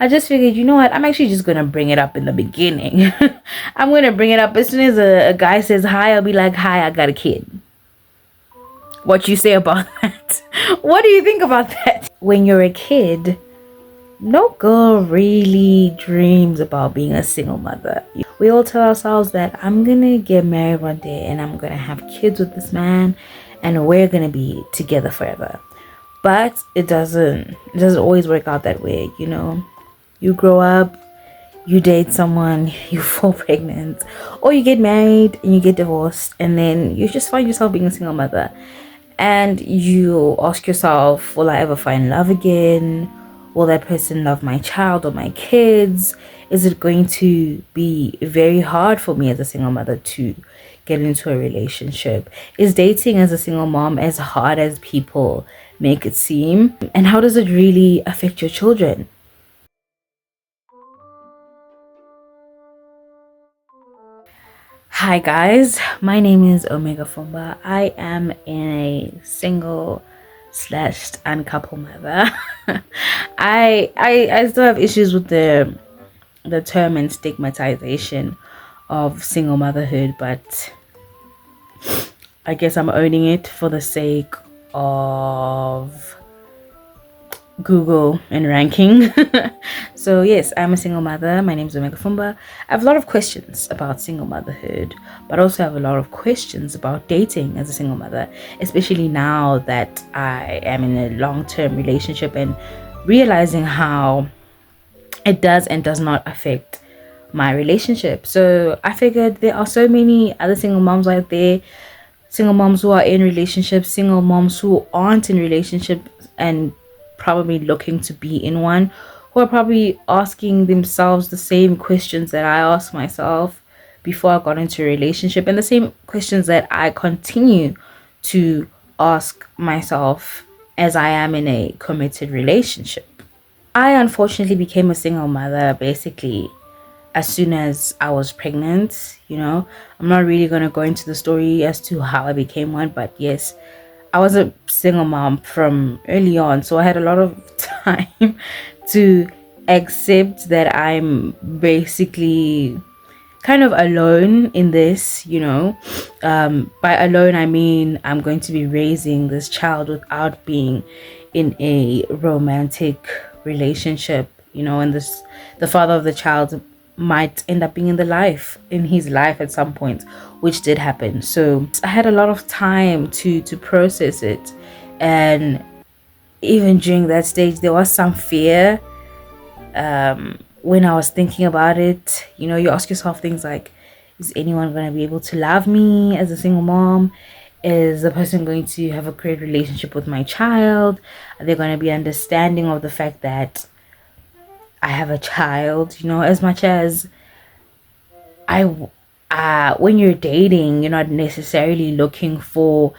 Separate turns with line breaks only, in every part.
I just figured, you know what, I'm actually just gonna bring it up in the beginning. I'm gonna bring it up as soon as a guy says hi. I'll be like, hi, I got a kid. What you say about that? What do you think about that? When you're a kid, no girl really dreams about being a single mother. We all tell ourselves that I'm gonna get married one day and I'm gonna have kids with this man and we're gonna be together forever. But it doesn't always work out that way, you know. You grow up, you date someone, you fall pregnant, or you get married and you get divorced, and then you just find yourself being a single mother. And you ask yourself, will I ever find love again? Will that person love my child or my kids? Is it going to be very hard for me as a single mother to get into a relationship? Is dating as a single mom as hard as people make it seem? And how does it really affect your children? Hi guys, my name is Omega Fumba. I am a single slash uncouple mother. I still have issues with the term and stigmatization of single motherhood, but I guess I'm owning it for the sake of Google and ranking. So yes, I'm a single mother. My name is Omega Fumba. I have a lot of questions about single motherhood, but also have a lot of questions about dating as a single mother, especially now that I am in a long-term relationship and realizing how it does and does not affect my relationship. So I figured there are so many other single moms out there, single moms who are in relationships, single moms who aren't in relationships and probably looking to be in one, who are probably asking themselves the same questions that I asked myself before I got into a relationship, and the same questions that I continue to ask myself as I am in a committed relationship. I unfortunately became a single mother basically as soon as I was pregnant. You know, I'm not really going to go into the story as to how I became one, but yes, I was a single mom from early on, so I had a lot of time to accept that I'm basically kind of alone in this, you know. By alone, I mean I'm going to be raising this child without being in a romantic relationship, you know, and the father of the child might end up being in his life at some point, which did happen. So I had a lot of time to process it, and even during that stage there was some fear. When I was thinking about it, you know, you ask yourself things like, is anyone going to be able to love me as a single mom? Is the person going to have a great relationship with my child? Are they going to be understanding of the fact that I have a child? You know, as much as I, when you're dating, you're not necessarily looking for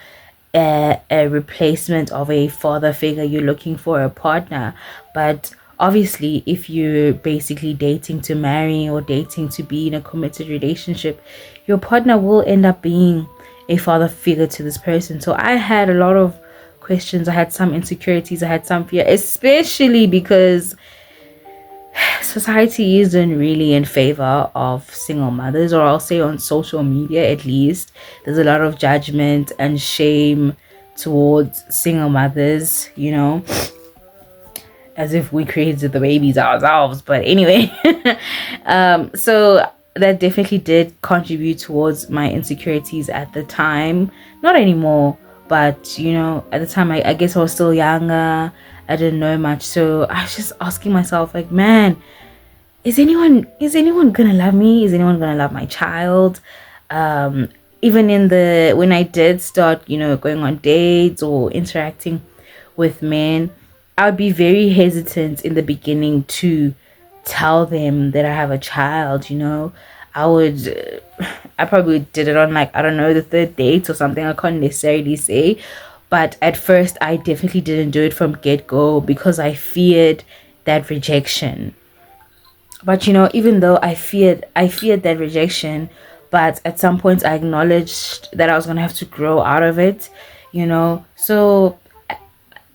a replacement of a father figure. You're looking for a partner. But obviously, if you're basically dating to marry or dating to be in a committed relationship, your partner will end up being a father figure to this person. So I had a lot of questions. I had some insecurities. I had some fear, especially because society isn't really in favor of single mothers, or I'll say on social media at least, there's a lot of judgment and shame towards single mothers, you know, as if we created the babies ourselves. But anyway, so that definitely did contribute towards my insecurities at the time. Not anymore, but you know, at the time, I guess I was still younger. I didn't know much, so I was just asking myself, like, man, is anyone gonna love me? Is anyone gonna love my child? um Even in the when I did start, you know, going on dates or interacting with men, I would be very hesitant in the beginning to tell them that I have a child, you know. I would I probably did it on, like, I don't know, the third date or something. I can't necessarily say, but at first I definitely didn't do it from get go because I feared that rejection. But you know, even though I feared that rejection, but at some point I acknowledged that I was gonna have to grow out of it, you know. So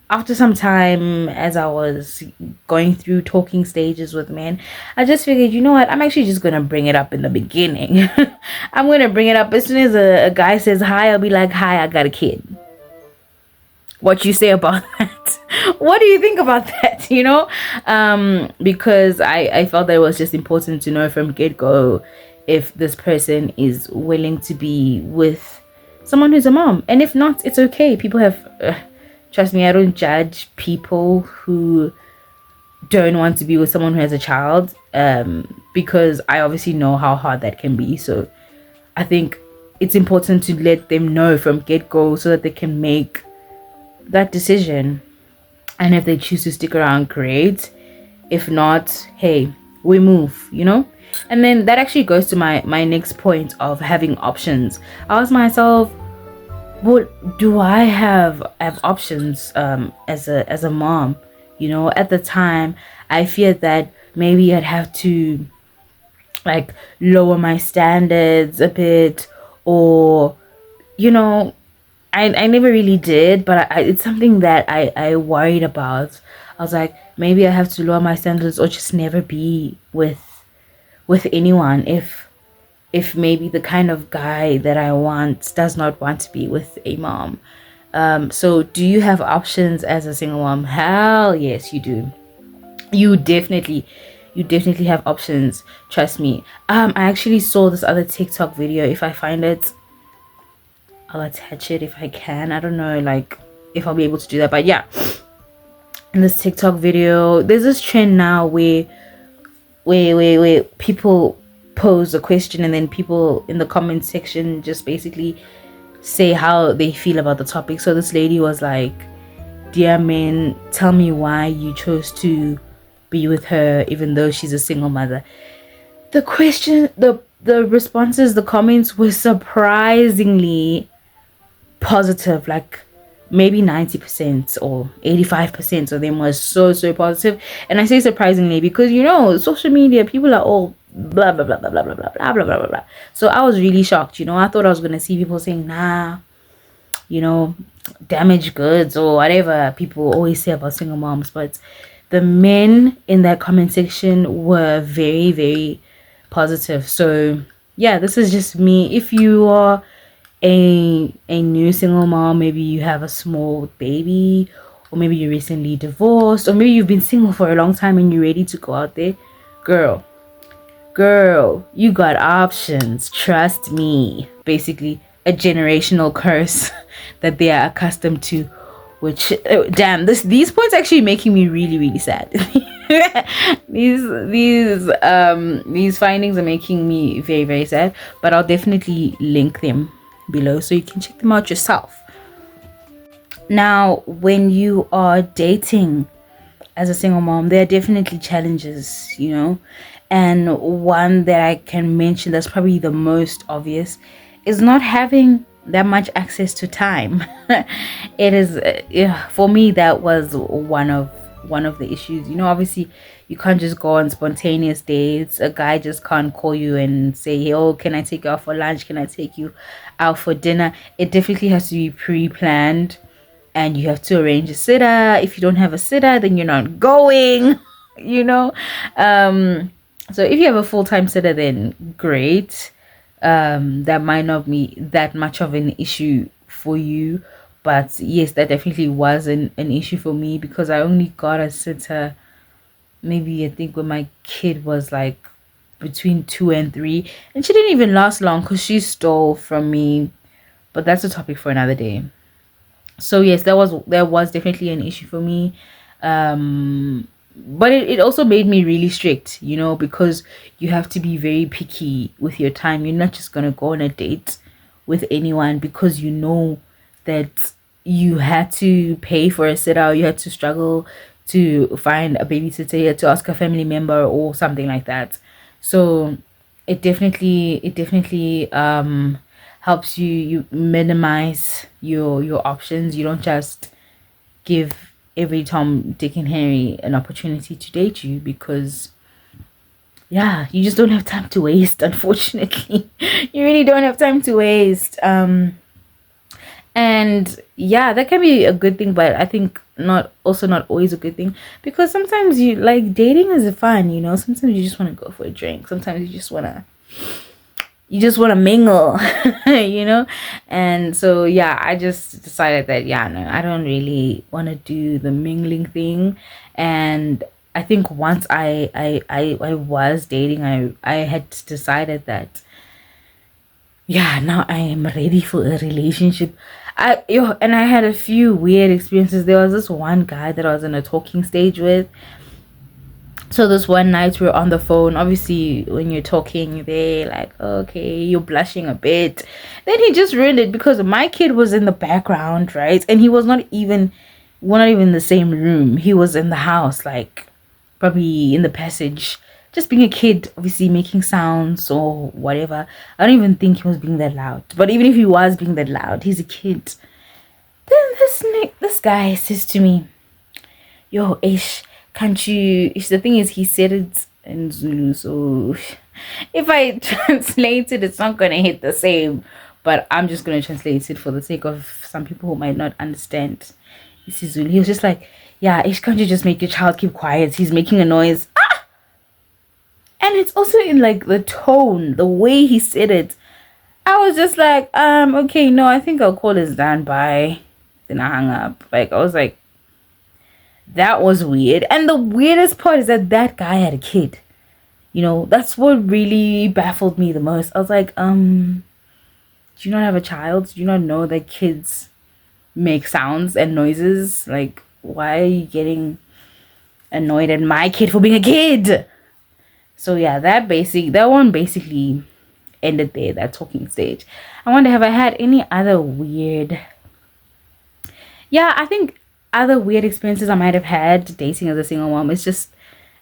after some time, as I was going through talking stages with men, I just figured, you know what, I'm actually just gonna bring it up in the beginning. I'm gonna bring it up as soon as a guy says hi. I'll be like, hi, I got a kid. What you say about that? What do you think about that? Because I felt that it was just important to know from get-go if this person is willing to be with someone who's a mom, and if not, it's okay. People have trust me, I don't judge people who don't want to be with someone who has a child, because I obviously know how hard that can be. So I think it's important to let them know from get-go so that they can make that decision. And if they choose to stick around, great. If not, hey, we move. And then that actually goes to my next point of having options. I asked myself, what do I have options as a mom? At the time I feared that maybe I'd have to like lower my standards a bit, or I never really did, but it's something that I worried about. I was like, maybe I have to lower my standards or just never be with anyone if maybe the kind of guy that I want does not want to be with a mom. So do you have options as a single mom? Hell yes, you do. You definitely have options. Trust me. I actually saw this other TikTok video. If I find it, I'll attach it if I can. I don't know, like, if I'll be able to do that, but yeah. In this TikTok video, there's this trend now where people pose a question and then people in the comment section just basically say how they feel about the topic. So this lady was like, dear men, tell me why you chose to be with her even though she's a single mother. The question, the responses, the comments were surprisingly positive. Like maybe 90% or 85% of them was so positive. And I say surprisingly because social media, people are all blah blah blah blah blah blah blah blah blah blah blah. So I was really shocked. I thought I was gonna see people saying, nah, damaged goods or whatever people always say about single moms. But the men in that comment section were very, very positive. So yeah, this is just me. If you are a new single mom, maybe you have a small baby, or maybe you recently divorced, or maybe you've been single for a long time and you're ready to go out there, girl, you got options. Trust me. Basically a generational curse that they are accustomed to, which damn, these points actually making me really, really sad. These findings are making me very, very sad, but I'll definitely link them below so you can check them out yourself. Now, when you are dating as a single mom, there are definitely challenges, and one that I can mention that's probably the most obvious is not having that much access to time. It is for me, that was one of the issues. Obviously you can't just go on spontaneous dates. A guy just can't call you and say, hey, oh, can I take you out for lunch, can I take you out for dinner? It definitely has to be pre-planned, and you have to arrange a sitter. If you don't have a sitter, then you're not going. So if you have a full-time sitter, then great. That might not be that much of an issue for you, but yes, that definitely was an issue for me because I only got a sitter maybe, I think, when my kid was like between 2 and 3, and she didn't even last long because she stole from me, but that's a topic for another day. So yes, there was definitely an issue for me. But it also made me really strict, because you have to be very picky with your time. You're not just gonna go on a date with anyone because you know that you had to pay for a sitter, you had to struggle to find a babysitter, you had to ask a family member or something like that. So it definitely helps you minimize your options. You don't just give every Tom, Dick, and Harry an opportunity to date you because, yeah, you just don't have time to waste, unfortunately. You really don't have time to waste. And yeah, that can be a good thing, but I think not always a good thing, because sometimes you like dating is fun, you know. Sometimes you just want to go for a drink. Sometimes you just want to mingle, you know. And so yeah, I just decided that yeah, no, I don't really want to do the mingling thing. And I think once I was dating, I had decided that yeah, now I am ready for a relationship. And I had a few weird experiences. There was this one guy that I was in a talking stage with. So this one night we were on the phone. Obviously, when you're talking, they like, okay, you're blushing a bit. Then he just ruined it because my kid was in the background, right? And he was we're not even in the same room. He was in the house, like probably in the passage, just being a kid, obviously making sounds or whatever. I don't even think he was being that loud. But even if he was being that loud, he's a kid. Then this guy says to me, "Yo, Ish, can't you?" Ish, the thing is, he said it in Zulu, so if I translate it, it's not gonna hit the same. But I'm just gonna translate it for the sake of some people who might not understand. This is Zulu. He was just like, "Yeah, Ish, can't you just make your child keep quiet? He's making a noise." And it's also in like the tone, the way he said it. I was just like, okay, no, I think I'll call this done. Bye. Then I hung up. Like, I was like, that was weird. And the weirdest part is that that guy had a kid. You know, that's what really baffled me the most. I was like, do you not have a child? Do you not know that kids make sounds and noises? Like, why are you getting annoyed at my kid for being a kid? So yeah, that one basically ended there, that talking stage. I wonder, have I had any other weird, yeah, I think other weird experiences I might have had dating as a single mom. It's just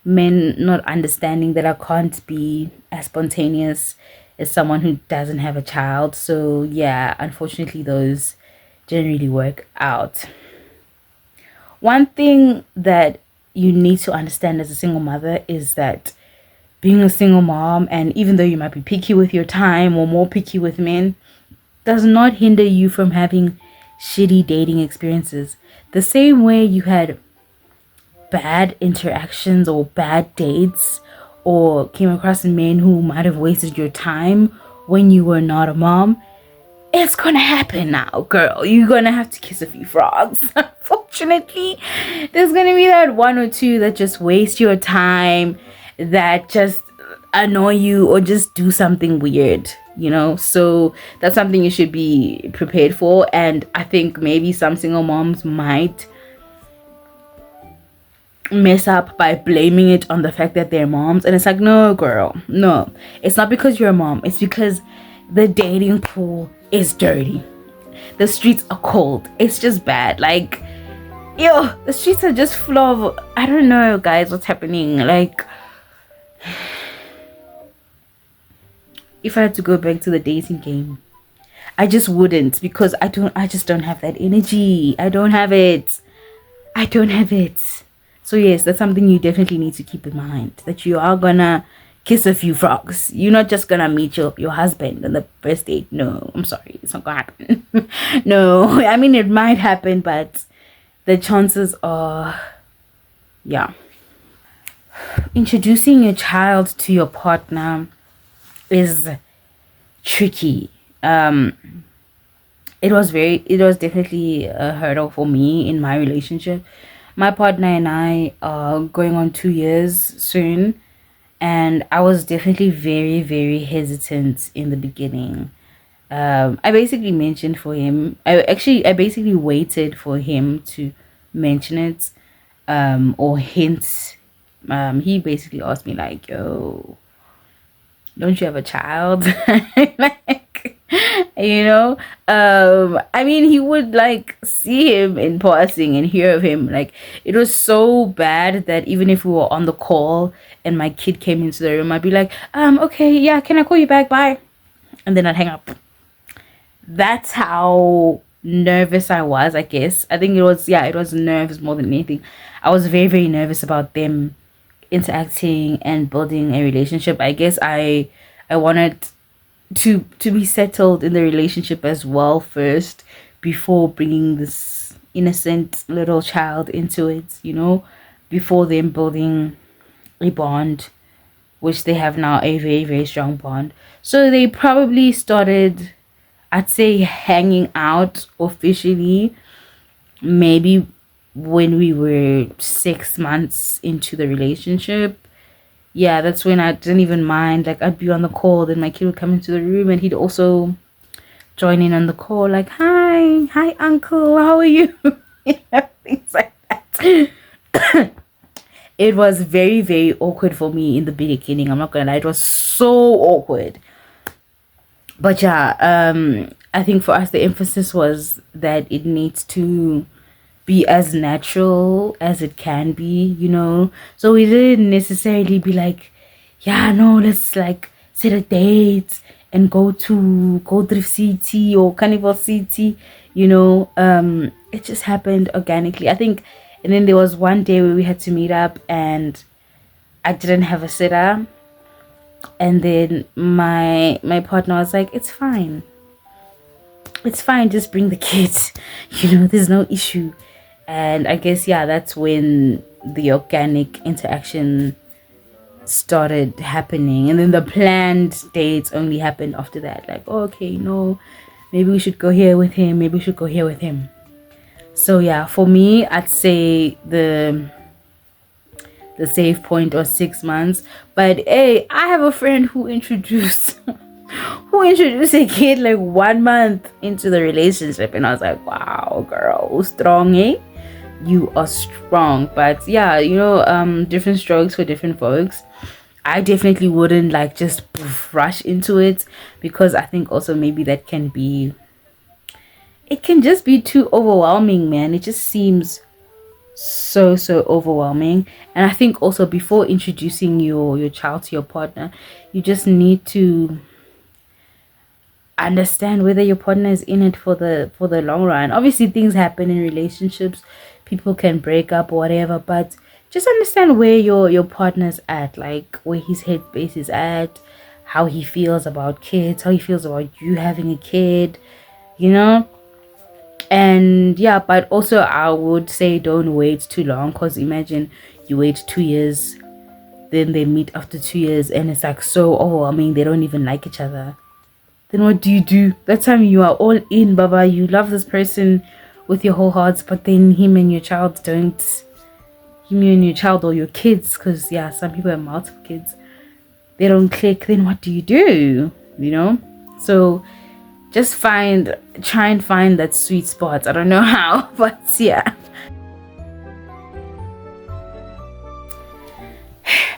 men not understanding that I can't be as spontaneous as someone who doesn't have a child. So yeah, unfortunately those didn't really work out. One thing that you need to understand as a single mother is that being a single mom, and even though you might be picky with your time or more picky with men, does not hinder you from having shitty dating experiences. The same way you had bad interactions or bad dates or came across men who might have wasted your time when you were not a mom, it's gonna happen now, girl. You're gonna have to kiss a few frogs. Unfortunately, there's gonna be that one or two that just waste your time, that just annoy you or just do something weird, you know. So that's something you should be prepared for. And I think maybe some single moms might mess up by blaming it on the fact that they're moms, and it's like, no, girl, no, it's not because you're a mom, it's because the dating pool is dirty, the streets are cold, it's just bad. Like, yo, the streets are just full of, I don't know, guys, what's happening. Like, if I had to go back to the dating game, I just wouldn't, because I just don't have that energy. I don't have it. So yes, that's something you definitely need to keep in mind, that you are gonna kiss a few frogs. You're not just gonna meet your husband on the first date. No, I'm sorry, it's not gonna happen. No, I mean, it might happen, but the chances are, yeah. Introducing your child to your partner is tricky. It was definitely a hurdle for me in my relationship. My partner and I are going on 2 years soon, and I was definitely very, very hesitant in the beginning. I basically mentioned for him. I basically waited for him to mention it, or hint. He basically asked me like, "Yo, don't you have a child?" Like, you know. I mean, he would like see him in passing and hear of him. Like, it was so bad that even if we were on the call and my kid came into the room, I'd be like, okay, yeah, can I call you back? Bye. And then I'd hang up. That's how nervous I was, I guess. I think it was nerves more than anything. I was very, very nervous about them interacting and building a relationship. I guess I wanted to be settled in the relationship as well first, before bringing this innocent little child into it, before them building a bond, which they have now, a very, very strong bond. So they probably started, I'd say, hanging out officially maybe when we were 6 months into the relationship. Yeah, that's when I didn't even mind. Like, I'd be on the call, then my kid would come into the room and he'd also join in on the call, like, hi, uncle, how are you? Things like that. It was very, very awkward for me in the beginning. I'm not gonna lie, it was so awkward. But yeah, I think for us the emphasis was that it needs to be as natural as it can be. So we didn't necessarily be like, yeah, no, let's like set a date and go to Gold Reef City or Carnival City. It just happened organically, I think. And then there was one day where we had to meet up and I didn't have a sitter, and then my partner was like, it's fine, just bring the kids. There's no issue. And I guess, yeah, that's when the organic interaction started happening, and then the planned dates only happened after that. Like, oh, okay, no, maybe we should go here with him, maybe we should go here with him. So yeah, for me, I'd say the save point was 6 months. But hey, I have a friend who introduced a kid like 1 month into the relationship, and I was like, wow, girl, strong, eh? You are strong. But yeah, different strokes for different folks. I definitely wouldn't like just rush into it, because I think also maybe that it can just be too overwhelming, man. It just seems so overwhelming. And I think also, before introducing your child to your partner, you just need to understand whether your partner is in it for the long run. Obviously things happen in relationships, people can break up or whatever, but just understand where your partner's at, like where his headspace is at, how he feels about kids, how he feels about you having a kid, you know and yeah. But also, I would say, don't wait too long, because imagine you wait 2 years, then they meet after 2 years and it's like so overwhelming, they don't even like each other. Then what do you do? That time you are all in, baba, you love this person with your whole heart, but then him and your child or your kids, because yeah, some people have multiple kids, they don't click. Then what do you do? So just try and find that sweet spot. I don't know how, but yeah.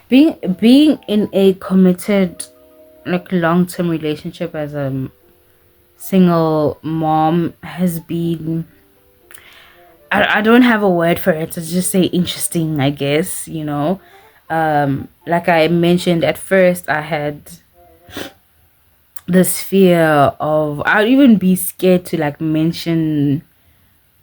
Being in a committed, like, long-term relationship as a single mom has been, I don't have a word for it, to just say interesting, I guess. Like I mentioned, at first I had this fear of, I'd even be scared to like mention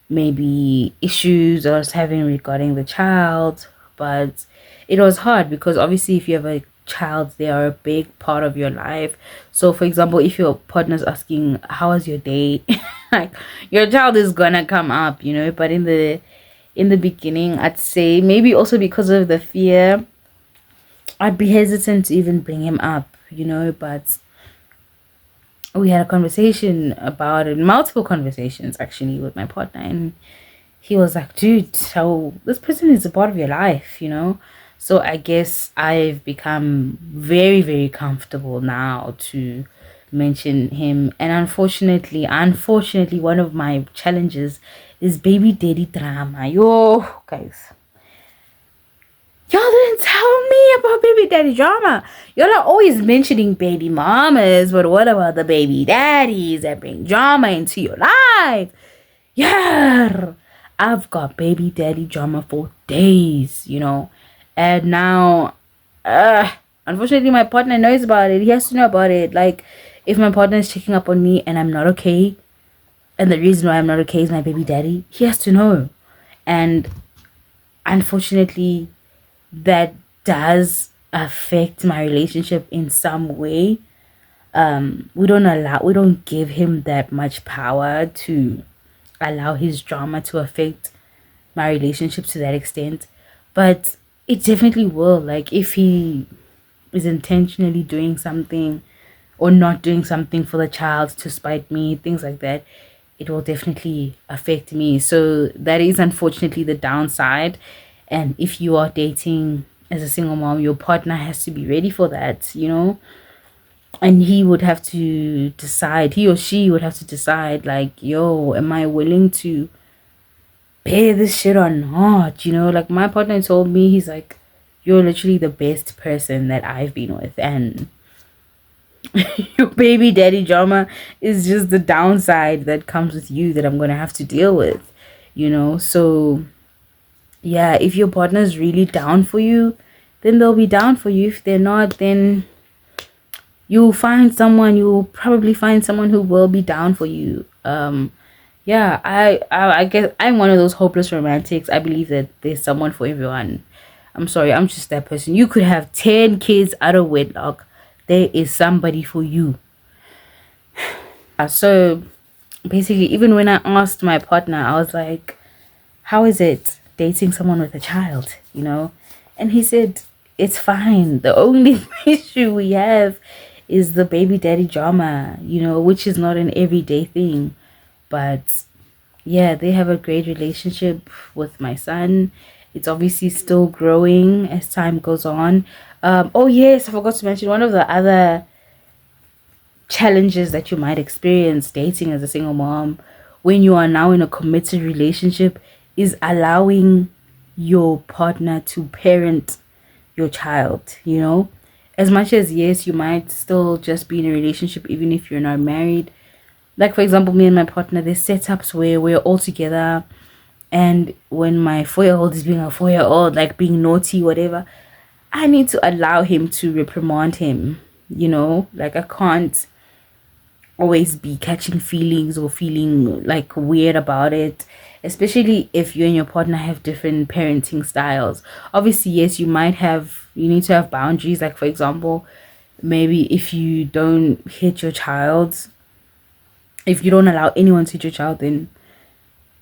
maybe issues I was having regarding the child. But it was hard, because obviously if you have a child, they are a big part of your life. So for example, if your partner's asking, how was your day? Like, your child is gonna come up, but in the beginning, I'd say, maybe also because of the fear, I'd be hesitant to even bring him up, but we had a conversation about it, multiple conversations actually, with my partner, and he was like, dude, so this person is a part of your life. So I guess I've become very, very comfortable now to mention him. And unfortunately, one of my challenges is baby daddy drama. Yo, guys, y'all didn't tell me about baby daddy drama. Y'all are always mentioning baby mamas, but what about the baby daddies that bring drama into your life? Yeah, I've got baby daddy drama for days. And now, unfortunately, my partner knows about it. He has to know about it. Like, if my partner is checking up on me and I'm not okay, and the reason why I'm not okay is my baby daddy, he has to know. And unfortunately, that does affect my relationship in some way. We don't give him that much power to allow his drama to affect my relationship to that extent. But it definitely will. Like, if he is intentionally doing something or not doing something for the child to spite me, things like that, it will definitely affect me. So that is unfortunately the downside. And if you are dating as a single mom, your partner has to be ready for that, you know? And he would have to decide, he or she would have to decide, like, yo, am I willing to bear this shit or not? You know, like my partner told me, he's like, you're literally the best person that I've been with. And your baby daddy drama is just the downside that comes with you that I'm gonna have to deal with, you know? So yeah, if your partner's really down for you, then they'll be down for you. If they're not, then you'll probably find someone who will be down for you. Yeah, I guess I'm one of those hopeless romantics. I believe that there's someone for everyone. I'm sorry, I'm just that person. You could have 10 kids out of wedlock, there is somebody for you. So basically, even when I asked my partner, I was like, how is it dating someone with a child, you know? And he said, it's fine. The only issue we have is the baby daddy drama, you know, which is not an everyday thing. But yeah, they have a great relationship with my son. It's obviously still growing as time goes on. Oh yes, I forgot to mention one of the other challenges that you might experience dating as a single mom when you are now in a committed relationship is allowing your partner to parent your child, you know? As much as, yes, you might still just be in a relationship even if you're not married. Like, for example, me and my partner, there's setups where we're all together, and when my 4-year-old is being a 4-year-old, like being naughty, whatever, I need to allow him to reprimand him, you know? Like, I can't always be catching feelings or feeling like weird about it, especially if you and your partner have different parenting styles. Obviously, yes, you need to have boundaries. Like, for example, maybe if you don't hit your child, if you don't allow anyone to hit your child, then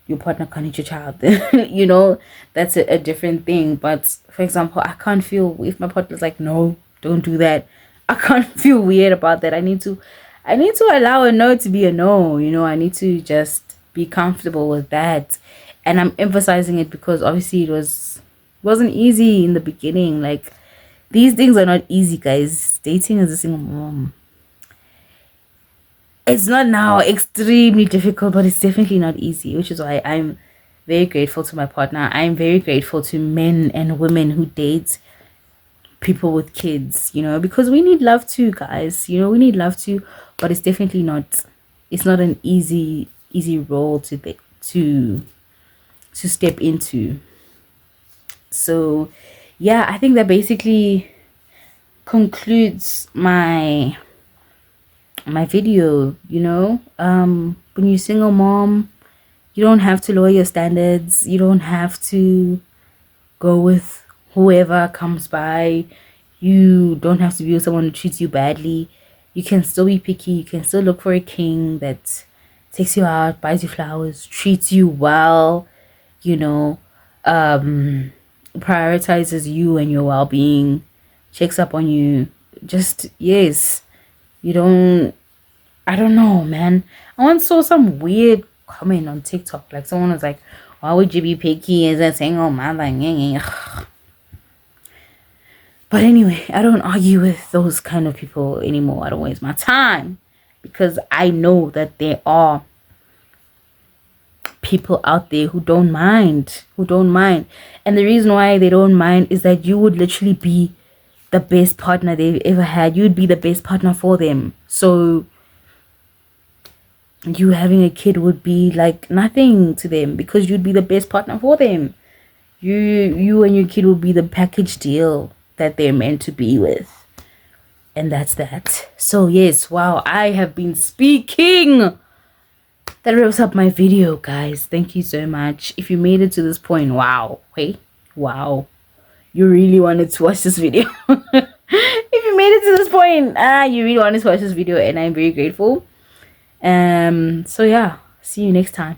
your partner can't hit your child. You know, that's a different thing. But for example, I can't feel if my partner's like, no, don't do that. I can't feel weird about that. I need to allow a no to be a no, you know. I need to just be comfortable with that. And I'm emphasizing it because obviously wasn't easy in the beginning. Like, these things are not easy, guys. Dating as a single mom, it's not now extremely difficult, but it's definitely not easy, which is why I'm very grateful to my partner. I'm very grateful to men and women who date people with kids, you know, because we need love too, guys. You know, we need love too, but it's not an easy role to step into. So yeah, I think that basically concludes my video, you know. When you're single mom, you don't have to lower your standards. You don't have to go with whoever comes by. You don't have to be with someone who treats you badly. You can still be picky. You can still look for a king that takes you out, buys you flowers, treats you well, you know, prioritizes you and your well-being, checks up on you. Just, yes, you don't, I don't know, man. I once saw some weird comment on TikTok. Like, someone was like, why would you be picky as a single mother? But anyway, I don't argue with those kind of people anymore. I don't waste my time because I know that there are people out there who don't mind, And the reason why they don't mind is that you would literally be the best partner they've ever had. You'd be the best partner for them. So you having a kid would be like nothing to them because you'd be the best partner for them. You and your kid will be the package deal that they're meant to be with. And that's that. So yes, wow, I have been speaking. That wraps up my video, guys. Thank you so much. If you made it to this point, wow. Hey, wow. You really wanted to watch this video. If you made it to this point, you really wanted to watch this video, and I'm very grateful. So yeah, see you next time.